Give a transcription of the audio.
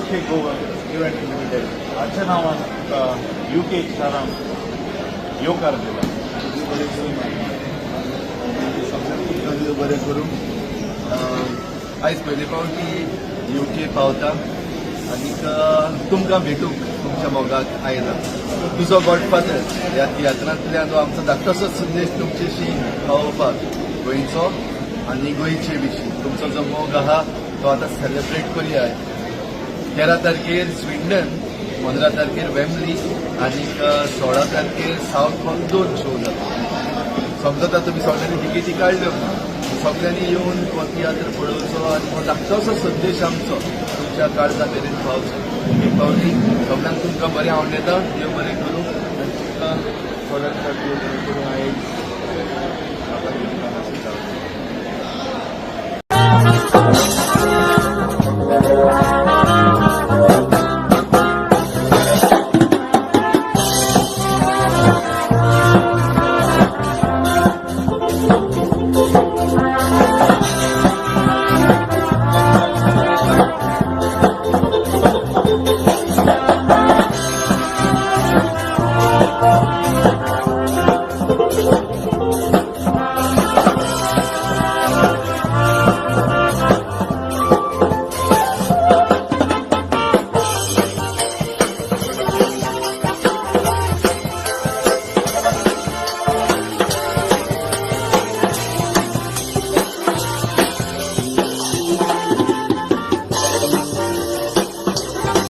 UK Goa Event Limited आजच्या नावान UK शारांत येवकार दिला सगळ्यांक बरें करूं आयज पयले फावटी UK पावता आनीक तुमकां भेटूंक तुमच्या मोगाक आयला तुजो गॉडफादर ह्या तियात्रांतल्यान आमचो धाकटोसो संदेश तुमचेशी पावोवपाक गोंयचो आनी गोंयचे विशीं तुमचो जो मोग आहा तो आतां सेलिब्रेट करया 13 तारखेर स्विंडन 15 तारखेर वेम्बली आनीक 16 तारखेर साउथ गोवन 2 शो जाता समजता तुमी सगळ्यांनी तिकेटी काडल्यो सगळ्यांनी येवन हो तियात्र पळोवचो आनी हो धाकटोसो संदेश आमचो तुमच्या काळजा मेरेन पावचो एक फावटी सगळ्यांक तुमकां बरें आवडटा देव बरें करूं आनी तुमकां